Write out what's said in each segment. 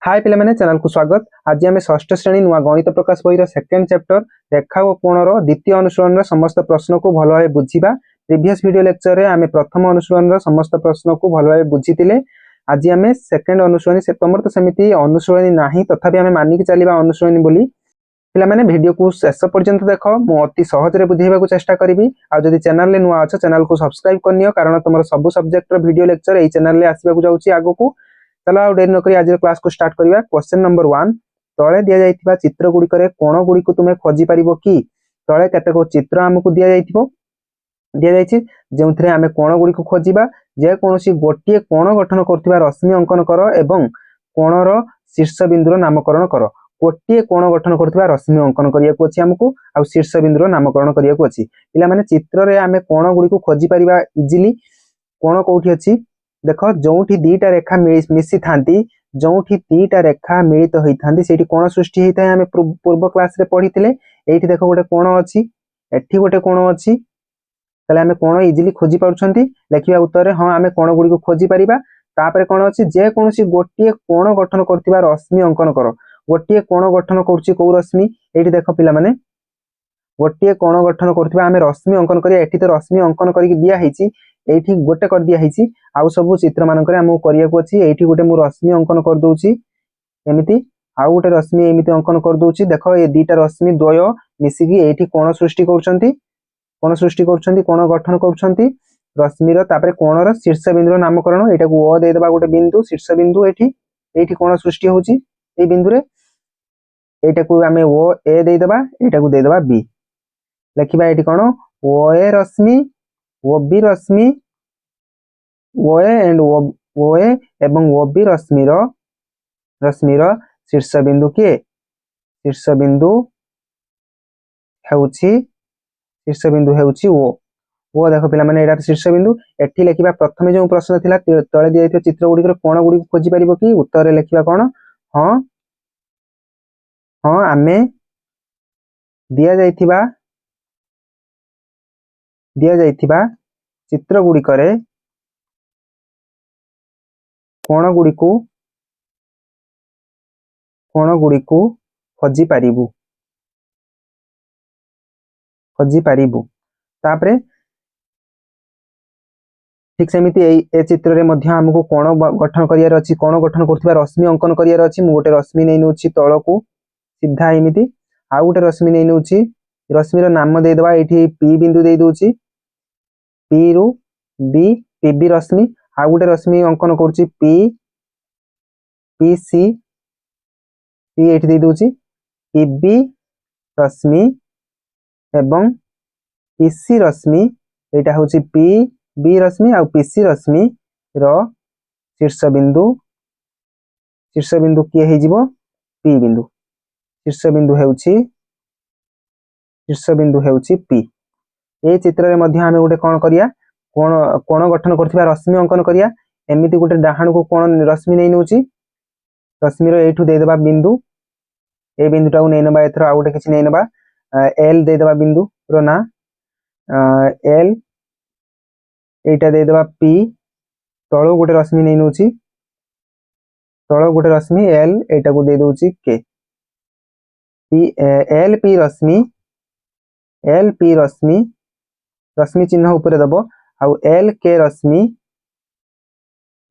हाय पे चैनल को स्वागत। आज आम षष्ठ श्रेणी नुआ गणित प्रकाश बही सेकेंड चैप्टर रेखा और कोणर द्वितीय अनुशीलन समस्त प्रश्न को भल भाव बुझा। प्रीवियस वीडियो लेक्चर रे आम प्रथम अनुशीलन समस्त प्रश्न को भल भाव बुझी। आज आम सेकेंड अनुशीलनी तुम तो सेमती अनुशीलनी ना तथापि आम मानिक चलवा अनुशीलनी बोली। पे वीडियो को शेष पर्यंत देख मु अति सहज बुझेबा चेष्टा करी। आदि चैनल नुआ अच्छ चैनल को सब्सक्राइब करनी कारण तुम सब सब्जेक्ट वीडियो लेक्चर यही चैनल आसवाक जाऊँगी आग को। चलो आ देरी नक आज क्लास को स्टार्ट करिया। क्वेश्चन नंबर 1 तले दिया जाइथिबा चित्र गुडी करे कोण गुडी को तुमे खोजी परिबो कि तले केतेको चित्र हमकु दिया जाइथिबो दिया जाइछि जेउथरे आमे कोण गुडी को खोजिबा जे कोनोसी गोटिए कोण गठन करथिबा रश्मि अंकन करो एवं कोणर शीर्ष बिंदुर नामकरण करो। गोटिए कोण गठन करथिबा रश्मि अंकन करिया को अछि हमकु आ शीर्ष बिंदुर नामकरण करिया को अछि। पिला माने चित्र रे आमे कोण गुडी को खोजी परिबा इजीली। कोण कोठी अछि देख जोठी दीटा रेखा मिसी थांती जोठी दीटा रेखा मिलित होई थांती सेठी कोण सृष्टि होई थाए। हमें पूर्व क्लास रे पढ़िथिले एठी देखो गोटे कोण अछि एठी गोटे कोण अछि तले हमें कोण इजीली खोजी पाउछंती। लेखिबा उत्तर रे हां हमें कोण गुडी को खोजी परिबा। तापरे कोण अछि जे कोनोसी गोटिए कोण गठन करथिबा रश्मि अंकन करो। गोटिए कोण गठन करछि को रश्मि एठी देखो पिला माने गोटिए कोण गठन करथिबा हमें रश्मि अंकन करिया। एठी तो रश्मि अंकन करिक दिया हेछि एठी गोटे कर दिया हेछि आउ सब चित्र मानकरे हमहु करिया को अछि। एठी गोटे मु रश्मि अंकन कर दोउछि एमिति आउ गोटे रश्मि एमिति अंकन कर दोउछि। देखो ए दीटा रश्मि द्वय मिसिकी एठी कोण सृष्टि करछंती कोण गठन करछंती रश्मि रो। तापरे कोण रो शीर्ष बिंदु नामकरण एटा को ओ दे देबा गोटे बिंदु शीर्ष बिंदु एठी कोण सृष्टि होउछि ए बिंदु रे एटा को हमें ओ ए दे देबा एटा को दे देबा बी। लिखिबा एठी कोण ओ ए रश्मि ओ बी रश्मि ओए एंड ओए एवं ओबी रश्मि रो शीर्ष बिंदु के शीर्ष बिंदु हेउछि ओ देखो पिला माने एटा शीर्ष बिंदु। एठी लिखिबा प्रथमे जो प्रश्न थिला तळे दिया जायतो चित्र गुडी कोण गुडी खोजी परिबो कि उत्तर रे लिखिबा कोण हां आमे दिया जायथिबा चित्र गुडी करे कोण गुडी को खोजी पारिबु। तापरे ठीक सेमिति ए चित्र रे मध्य हमको कोण गठन करियार अछि कोण गठन करथिबा रश्मि अंकन करियार अछि। मु गोटे रश्मि नै नउछि तळकू सीधा एमिति आ गोटे रश्मि नै नउछि रश्मि रो नाम दे देबा एठी पी बिंदु दे दोछि पी रु बी पीबी रश्मि आ गोटे रश्मि अंकन करछि पी सी पी एठी दे दोछि पीबी रश्मि एवं पीसी रश्मि एटा होछि पी बी रश्मि आ पीसी रश्मि रो शीर्ष बिंदु किए हे जिवो पी बिंदु। शीर्ष बिंदु हेउछि पी। ए चित्र रे मध्य हमें गोटे कोन करिया कोण गठन करथिबा रश्मि अंकन करिया। एमिति गोटे डाहाण को कोण रश्मि नै नउछि रश्मि रो एठु दे देबा बिंदु ए बिंदुटा को नै नबा एथरो आ गोटे किछि नै नबा एल दे देबा बिंदु रो ना एल एटा दे देबा पी तळो गोटे रश्मि नै नउछि तळो गोटे रश्मि एल एटा को दे दोछि के पी एल पी रश्मि चिन्ह ऊपर दबो आ एल के रश्मि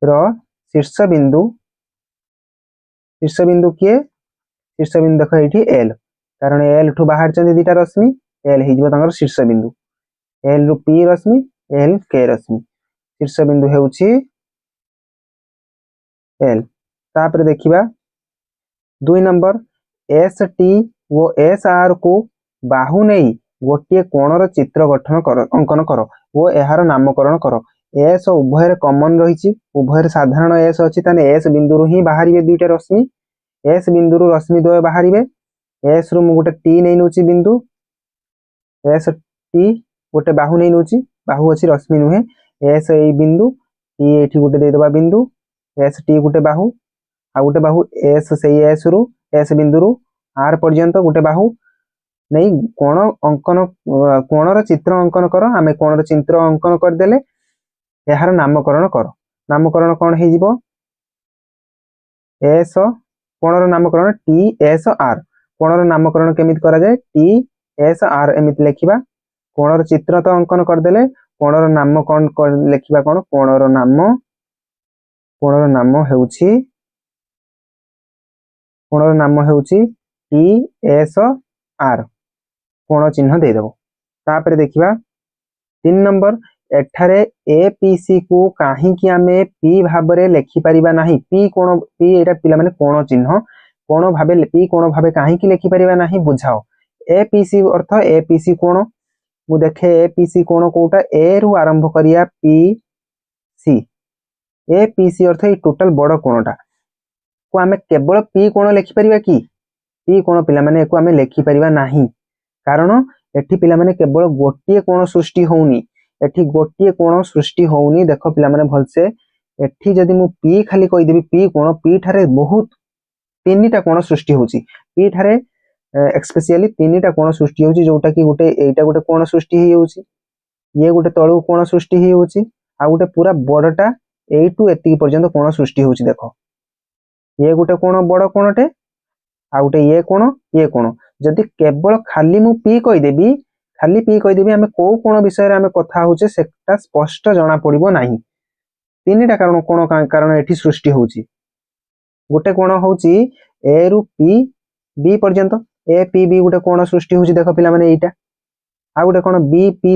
रो शीर्ष बिंदु किए शीर्ष बिंदु देखो एठी एल कारण एल ठु बाहर चंदी दीटा रश्मि एल हे जिवो तांगर शीर्ष बिंदु एल रु पी रश्मि एल के रश्मि शीर्ष बिंदु हेउछि एल। तापर देखिबा 2 नंबर एस टी वो एस आर को बाहु नै गोटिए कोणर चित्र गठन करो अंकन करो वो एहार नामकरण करो। एस उभयर कॉमन रहिछि उभयर साधारण एस अछि ताने एस बिंदु रु ही बाहरिबे दुईटा रश्मि एस बिंदु रु रश्मि द्वय बाहरिबे। एस रु मु गोटे टी नै नउछि बिंदु एस टी गोटे बाहु नै नउछि बाहु अछि रश्मि नुहे एस ए बिंदु टी एठी गोटे दे देबा बिंदु एस टी गोटे बाहु आ गोटे बाहु एस सेई एस रु एस बिंदु रु आर पर्यंत गोटे बाहु नै कोण अंकन कोणर चित्र अंकन करो। आमे कोणर चित्र अंकन कर देले एहार नामकरण करो। नामकरण कोन हे जिवो एस कोणर नामकरण TSR कोणर नामकरण केमिति करा जाए TSR एमिति लिखिबा कोणर चित्र तो अंकन करदेले कोणर नाम कौन लिखिबा कोण कोणर नाम हेउची TSR कोण चिन्ह दे देबो तापर देखिबा 3 नंबर एठारे APC को काहे कि आमे P भाबरे लेखि परिबा नाही P एटा पिला माने कोण चिन्ह कोण भाबे P कोण भाबे काहे कि लेखि परिबा नाही बुझाओ APC अर्थ APC कोण मु देखे APC कोण कोटा A रु आरंभ करिया PC APC अर्थ ई टोटल बड़ कोणटा को आमे केवल P कोण लेखि परिबा कि P कोण पिला माने एको आमे लेखि परिबा नाही कारण एठी पिला माने केवल गोटिए कोण सृष्टि होउनी एठी गोटिए कोण सृष्टि होउनी देखो पिला माने भलसे एठी जदी मु P खाली कहि देबी P कोण P ठारे बहुत तीनटा कोण सृष्टि होउची P ठारे स्पेशली तीनटा कोण सृष्टि होउची जोटा कि गोटे एटा गोटे कोण सृष्टि हे होउची ये गोटे तळु कोण सृष्टि हे होउची आ गोटे पूरा बडटा एटू एतिकी पर्यंत कोण सृष्टि होउची देखो ये गोटे कोण बड़ कोणटे आ गोटे ये कोण जदि केवल खाली मु P कहि देबी खाली P कहि देबी हमें को कोण विषय रे हमें कथा होचे सेटा स्पष्ट जणा पड़िबो नाही तीनटा कारण कोण कारण एठी सृष्टि होउची गोटे कोण होउची A रु P B पर्यंत A P B गोटे कोण सृष्टि होउची देखो पिला माने एटा आ गोटे कोण B P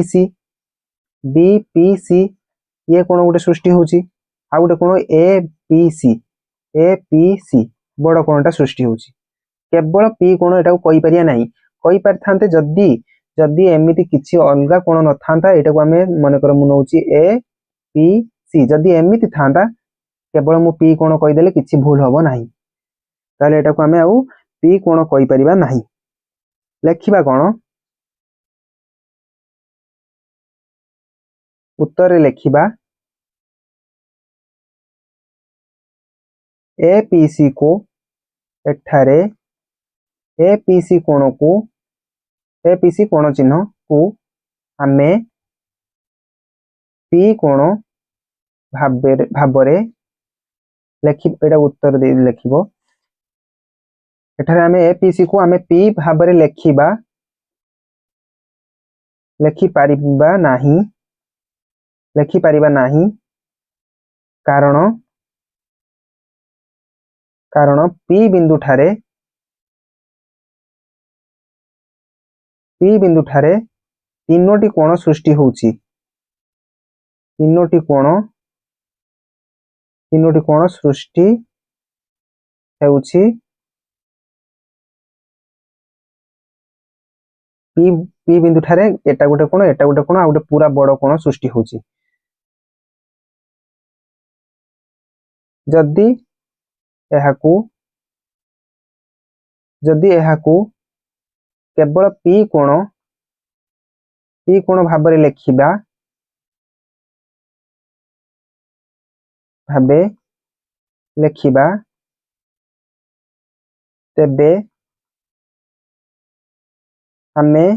C ये कोण गोटे सृष्टि होउची आ गोटे कोण A P C बड़ कोणटा सृष्टि होउची केवल P कोण एटा को कहि परिया नाही कहि परथांते जदी एमिति किछि अलगा कोण न थांता एटा को हमें माने कर मु नउची A P C जदी एमिति थांता केवल मु P कोण कहि देले किछि भूल होबो नाही ताले एटा को हमें आउ P कोण कहि परिबा नाही लेखिबा कोण उत्तर रे लेखिबा APC को एठारे APC कोण को APC कोण चिन्ह को आमे P कोण भाबरे लेखि एटा उत्तर दे लेखिबो एठारे आमे APC को आमे P भाबरे लेखि पारिबा नाही कारण P बिंदु ठारे तीनोटी कोण सृष्टि होउची तीनोटी कोण सृष्टि हेउची P बिंदु ठारे एटा गोटे कोण आ गोटे पूरा बड़ कोण सृष्टि होउची जदी एहाकू केवल P कोण भाबरे लेखिबा तेबे हमें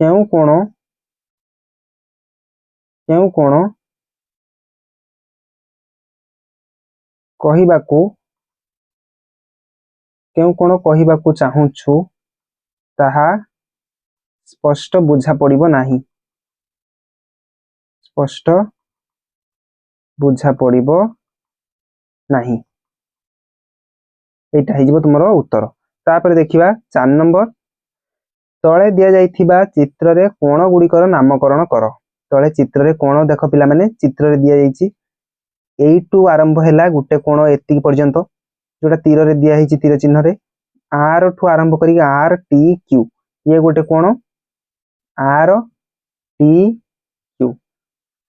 केउ कोण कहिबाकू चाहुछु ताहा स्पष्ट बुझा पड़िबो नाही एटा हिजबो तुमरो उत्तर तापर देखिबा 4 नंबर तळे दिया जाइथिबा चित्र रे कोण गुडीकर नामकरण कर तळे चित्र रे कोण देखो पिला माने चित्र रे दिया जाइछि एटू आरंभ हैला गुटे कोण एतिकी पर्यंत जोटा तीर रे दिया हिछि तीर चिन्ह रे R ठू आरंभ करी R T Q ये गोटे कोण R T Q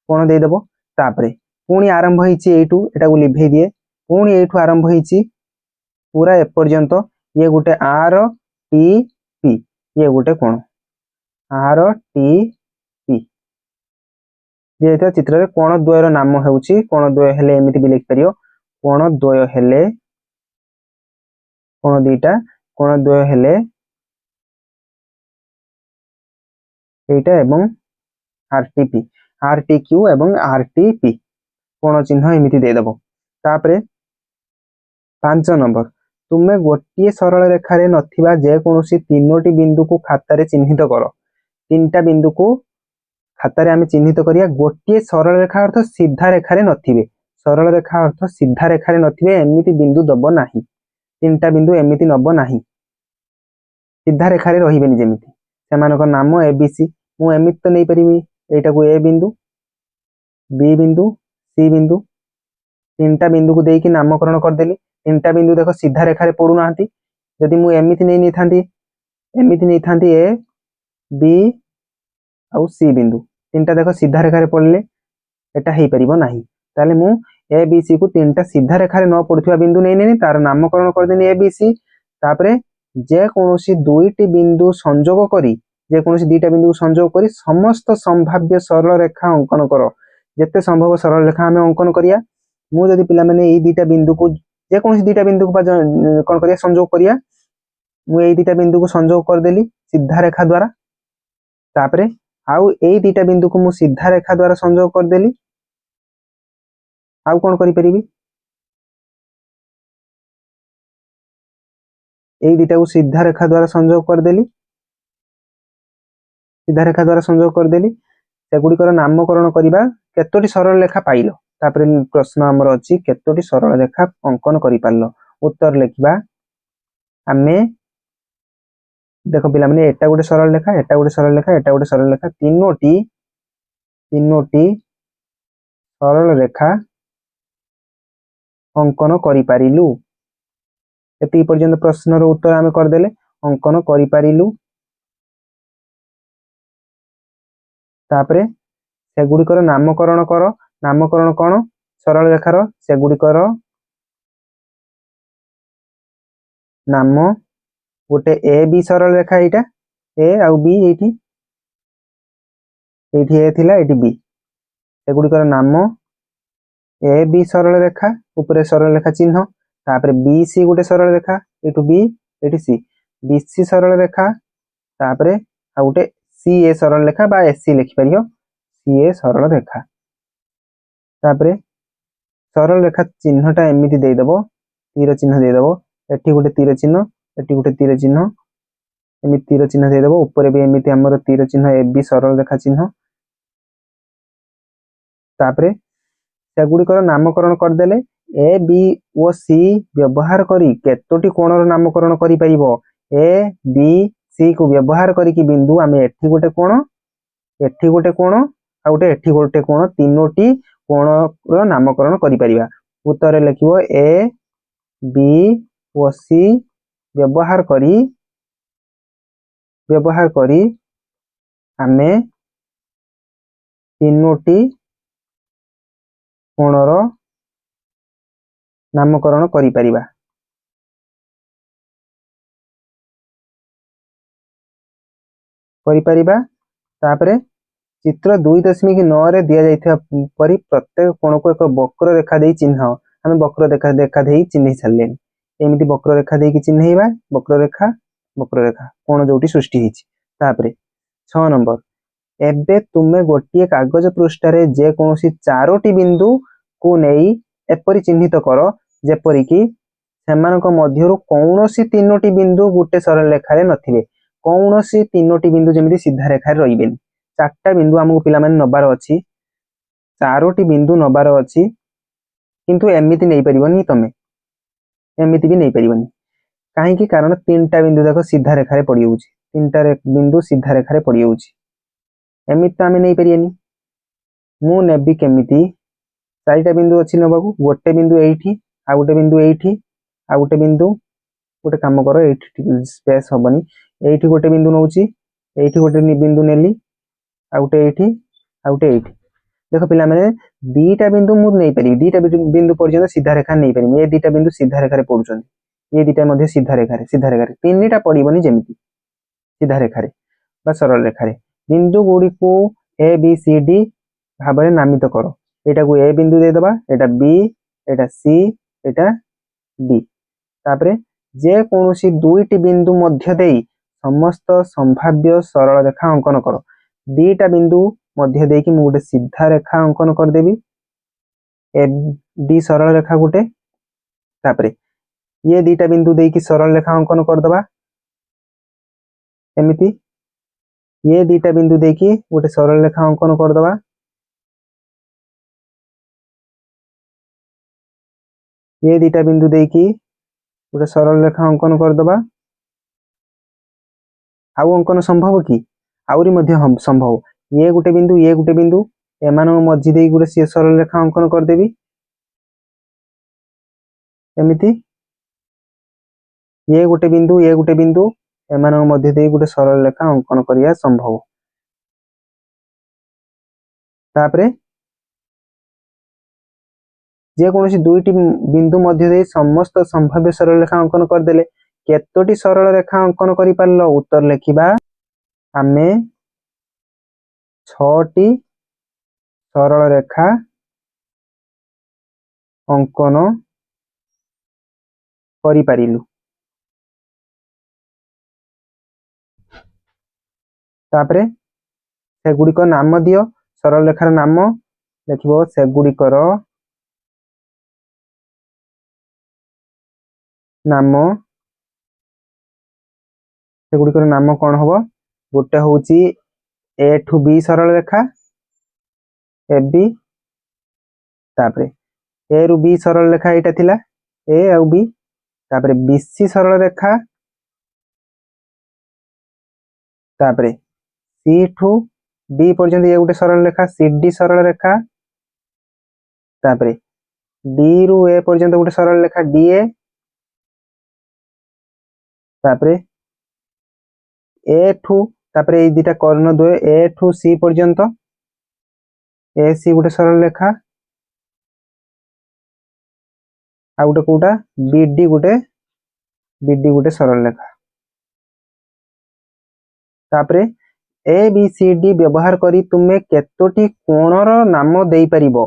कोण दे देबो तापरे पुणी आरंभ हिछि एटू एटा को लिभे दिए पुणी एटू आरंभ हिछि पूरा ए पर्यंत ये गोटे R T P ये गोटे कोण R T P जेता चित्र रे कोण द्वयर नाम हेउछि कोण द्वय हेले एमिति भी लिख परियो कोण द्वय हेले कोण दीटा कोण द्वय हेले एटा एवं RTP RTQ एवं RTP कोण चिन्ह एमिति दे देबो तापरे 5 नंबर तुमे गोटे सरल रेखा रे नथिबा जे कोनोसी तीनोटी बिंदु को खातारे चिन्हित कर। तीनटा बिंदु को खातारे आमे चिन्हित करिया गोटे सरल रेखा अर्थ सीधा रेखा रे नथिबे। सरल रेखा अर्थ सीधा रेखा रे नथिबे एमिति बिंदु दब नाही। तीनटा बिंदु एमिति नब नाही। सीधा रेखा रे रहिबेनी जेमिति सेमानक नाम एबीसी मु एमिति तो नै परिबी एटा को ए बिंदु बी बिंदु सी बिंदु तीनटा बिंदु को देकी नामकरण कर देली। तीनटा बिंदु देखो सीधा रेखा रे पडु नाहंती जदि मु एमिति नै थांती ए बी आउ सी बिंदु तीनटा देखो सीधा रेखा रे पड़ले एटा हेई परिबो नाही। ताले मु ए बी सी को तीनटा सीधा रेखा रे न पडुथिबा बिंदु नै नेनी तार नामकरण कर देनी ए बी सी। तापरे जे कोनोसी दुईटी बिंदु संयोग करी जे कोनोसी दुईटा बिंदु संयोग करी समस्त संभाव्य सरल रेखा अंकन करो। जेते संभव सरल रेखा हमें अंकन करिया। मु जदि पिला माने एई दुईटा बिंदु को जे कोनोसी दुईटा बिंदु को कोन करिया संयोग करिया मु एई दुईटा बिंदु को संयोग कर देली सीधा रेखा द्वारा। तापरे आउ एई दुईटा बिंदु को मु सीधा रेखा द्वारा संयोग कर देली। आउ कोन करि परिबी एई दुईटा को सीधा रेखा द्वारा संयोग कर देली। सीधा रेखा द्वारा संयोग कर देली सेगुड़िकर नामकरण करिबा केतोटी सरल रेखा पाइलो। तापरे प्रश्न हमर अछि केतोटी सरल रेखा अंकन करि पारलो। उत्तर लिखिबा आमे देखो पिला माने एटा गोटे सरल रेखा एटा गोटे सरल रेखा एटा गोटे सरल रेखा तीनोटी सरल रेखा अंकन करि पारिलु। एति पर्यंत प्रश्न रो उत्तर आमे कर देले अंकन करि पारिलु। तापरे सेगुड़िकर नामकरण कर। नामकरण कोन सरल रेखार सेगुड़िकर नाम गोटे ए बी सरल रेखा एटा ए आउ बी एठी ए थिला एठी बी सेगुड़िकर नाम ए बी सरल रेखा ऊपर सरल रेखा चिन्ह। तापरे बी सी गोटे सरल रेखा एठु बी एठी सी बी सी सरल रेखा। तापरे आ गोटे सी ए सरल रेखा बा एस सी लिखि परियो सी ए सरल रेखा। तापरे सरल रेखा चिन्हटा एमिति देई दबो तीर चिन्ह देई दबो एठी गोटे तीर चिन्ह एठी गोटे तीर चिन्ह एमिति तीर चिन्ह देई दबो ऊपर भी एमिति हमर तीर चिन्ह ए बी सरल रेखा चिन्ह। तापरे सेगुड़िकर नामकरण कर देले ए बी ओ सी व्यवहार करी केतोटी कोणर नामकरण करि परिबो। ए बी सी को व्यवहार करी कि बिंदु आमे एठी गोटे कोण आ गोटे कोण तीनोटी कोणर नामकरण करि परिबा। उत्तर लिखिबो ए बी ओ सी व्यवहार करी आमे तीनोटी कोणर नामकरण करि परिबा। तापरे चित्र 2.9 रे दिया जाइथिबा परि प्रत्येक कोण को एक वक्र रेखा देई चिन्ह हमें वक्र रेखा देई चिन्ह छल्ले एमिति वक्र रेखा देई कि चिन्हइबा वक्र रेखा कोण जोटी सृष्टि हिची। तापरे 6 नंबर एबे तुमे गोटिए कागज पृष्ठ रे जे कोनोसी चारोटी बिंदु को नेई एपरि चिन्हित करो जेपरि कि सेमानक मध्यरु कौनसी तीनोटी बिंदु गोटे सरल रेखा रे नथिबे। कौनसी तीनोटी बिंदु जेमिति सीधा रेखा रे रहिबेनी। चारटा बिंदु हमको पिला माने नबार अछि चारोटी बिंदु नबार अछि किंतु एमिति नै परिबनी तमे एमिति भी नै परिबनी काहे कि कारण तीनटा बिंदु देखो सीधा रेखा रे पड़ी होउची तीनटा बिंदु सीधा रेखा रे पड़ी होउची एमिति आमे नै परियनी। मु नेबी केमिति चारिटा बिंदु अछि नबाकू गोटे बिंदु एठी आ गोटे बिंदु एठी आ गोटे बिंदु गोटे काम करो एठी स्पेस होबनी एठी गोटे बिंदु नउची एठी गोटे बिंदु नेली आ गोटे एठी आ गोटे एठी देखो पिला माने दीटा बिंदु मु नै परिबी दीटा बिंदु पर्यंत सीधा रेखा नै परिबी ए दीटा बिंदु सीधा रेखा रे पडुचंदी ए दीटा मध्ये सीधा रेखा रे तीनटा पडिबनी जेमिति सीधा रेखा रे बा सरल रेखा रे बिंदु गुडी को ए बी सी डी भाबरे नामित करो। एटा को ए बिंदु दे दबा एटा बी एटा सी एटा डी। तापरे जे कोनोसी दुईटी बिंदु मध्य देई समस्त संभाव्य सरल रेखा अंकन करो। दीटा बिंदु मध्य देई कि मु गोटे सीधा रेखा अंकन कर देबी ए डी सरल रेखा गोटे। तापरे ये दीटा बिंदु देकी सरल रेखा अंकन करदबा एमिति ये दीटा बिंदु देकी गोटे सरल रेखा अंकन करदबा ये दीटा बिंदु देकी गोटे सरल रेखा अंकन करदबा आउ अंकन संभव कि आउरी मध्य संभव ये गोटे बिंदु एमानक मझी देई गोटे सी सरल रेखा अंकन करदेबी एमिति ये गोटे बिंदु एमानक मध्य देई गोटे सरल रेखा अंकन करिया संभव तापरे जे कोनोसी दुईटी बिंदु मध्य देई समस्त संभाव्य सरल रेखा अंकन करदेले केतोटी सरल रेखा अंकन करि पारलो उत्तर लेखिबा आमे 6टी सरल रेखा अंकन करि पारिलु तापरे सेगुड़िक नाम दियो सरल रेखार नाम लिखिबो सेगुड़िकर नाम सेगुड़िकर नाम कौन हबो गोटे होउची ए टू बी सरल रेखा ए बी तापरे ए रु बी सरल रेखा एटा थिला ए आ बी तापरे बी सी सरल रेखा तापरे सी टू डी पर्यंत ये गोटे सरल रेखा सी डी सरल रेखा तापरे डी रु ए पर्यंत गोटे सरल रेखा डी ए तापरे ए टू तापरे ए दीटा कर्ण द्वय ए टू सी पर्यंत ए सी गोटे सरल रेखा आ गोटे कोटा बीडी गोटे सरल रेखा तापरे ए बी सी डी व्यवहार करी तुमे केतोटी कोणर नाम देई परिबो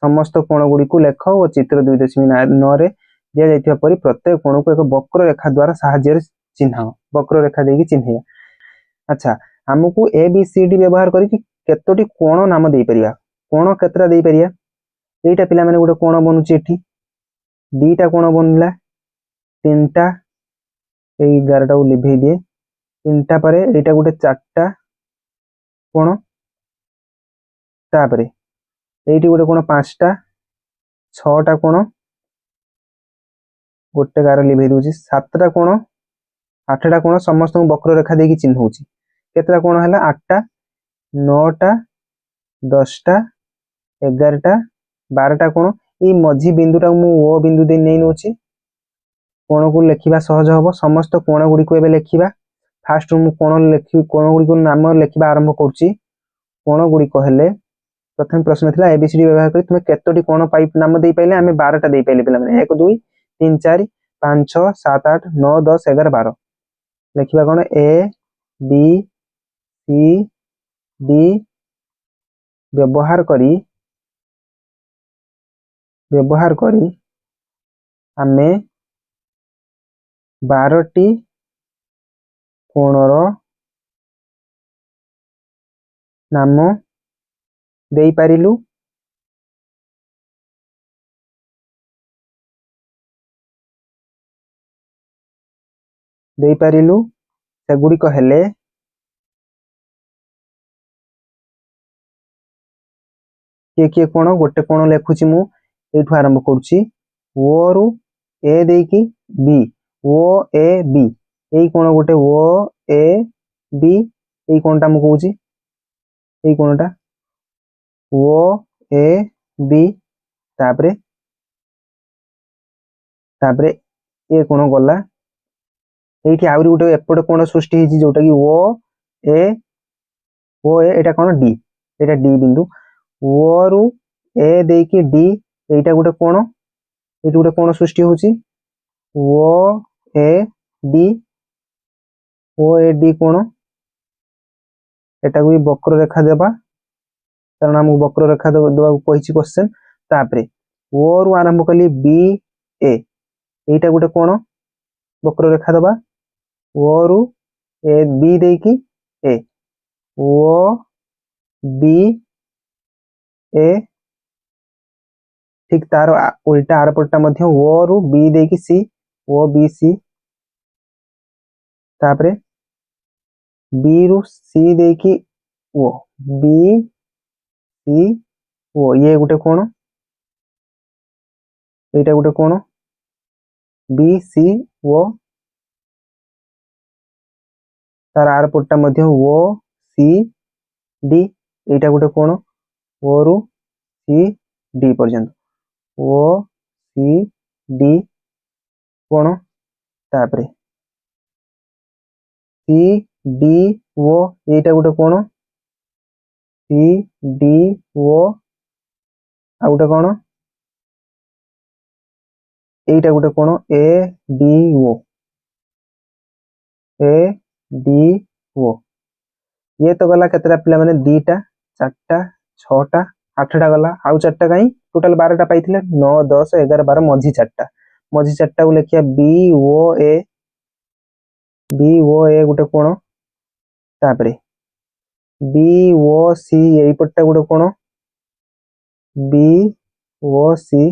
समस्त कोण गुडी को लेख और चित्र 2.9 रे दिया जाइथिबा परि प्रत्येक कोण को एक वक्र रेखा द्वारा सहाय्य चिन्ह वक्र रेखा देकी चिन्ह अच्छा हमकु ए बी सी डी व्यवहार करी केतोटी कोण नाम देई परिया कोण केतरा देई परिया एटा पिला माने गोटे कोण बनुची एठी दीटा कोण बनला तीनटा ए 11टा को लिभेई दिए तीनटा परे एटा गोटे चारटा कोण तापरे एटी गोटे कोण पांचटा छटा कोण गोटे गार लिभेई दूची सातटा कोण आठटा कोण समस्त वक्र रेखा देकी चिन्ह होची केतरा कोण हला 8टा 9टा 10टा 11टा 12टा कोण ई मझी बिंदुटा मु ओ बिंदु दे नै नोची कोण को लेखिबा सहज हबो समस्त कोण गुडी को एबे लेखिबा फास्ट मु कोण लेखि कोण गुडी को नाम लेखिबा आरंभ करची कोण गुडी को हेले प्रथम प्रश्न थिला एबीसीडी व्यवहार करी तुमे केतोटी कोण पाइप नाम देई पाइले आमे 12टा देई पाइले पिला माने 1 2 3 4 5 6 7 8 9 10 11 12 लेखिबा कोन ए बी सी डी व्यवहार करी आमे 12टी कोणर नाम देई पारिलु सेगुड़ी हेले किए कोण गोटे कोण लेखुची मु एठु आरंभ करूची ओ रु ए देकी बी ओ ए बी एई कोण गोटे ओ ए बी एई कोणटा मु कहूची एई कोणटा ओ ए बी तापरे ए कोण गला एठी आउरी गोटे एपटे कोण सृष्टि हिची जोटा कि ए एटा कोण डी एटा डी बिंदु ओ रु ए देकी डी एटा गोटे कोण एठी गोटे कोण सृष्टि होची ओ ए डी कोण एटा को वक्र रेखा देबा कारण हम वक्र रेखा देबा को कहिची क्वेश्चन तापरे ओ रु आरंभ कली बी ए एटा गोटे कोण वक्र रेखा देबा ओ रु A B देकी A O B ए ठीक तार उल्टा आर पट्टा मध्य ओ रु बी देकी सी ओ बी सी तापरे बी रु सी देकी ओ बी सी ओ ये गुटे कोण एटा गुटे कोण बी सी ओ तार आर पट्टा मध्य ओ सी डी एटा गुटे कोण ओ रु सी डी पर्यंत ओ सी डी कोण तापरे सी डी ओ एटा गुटे कोण सी डी ओ आ गुटे कोण एटा गुटे कोण ए डी ओ ये तो गला केतरा पिला माने दीटा चारटा छटा आठटा गला आउ चारटा कहीं टोटल 12टा पाइथिले 9 10 11 12 मझी चारटा को लेखिया बी ओ ए गुटे कोण तापरे बी ओ सी एई पट्टा गुटे कोण बी ओ सी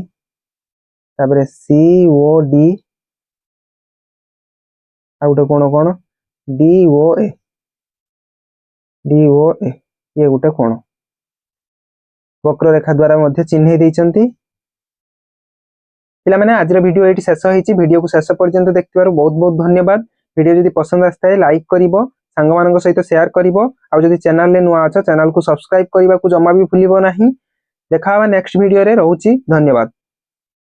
तापरे सी ओ डी आ गुटे कोण कोण डी ओ ए ये गुटे कोण वक्र रेखा द्वारा मध्य चिन्ह देइचंती पिला माने आज वीडियो एटी शेष होईची वीडियो को शेष पर्यंत देखथिबार बहुत बहुत धन्यवाद वीडियो जदि पसंद आस्ताय लाइक करिवो सांग मानक सहित शेयर करिवो आ जदि चैनल ले नुआ अछ चैनल को सब्सक्राइब करबा को जमा भी भूलिबो नाही देखा नेक्स्ट वीडियो रे रहउची धन्यवाद।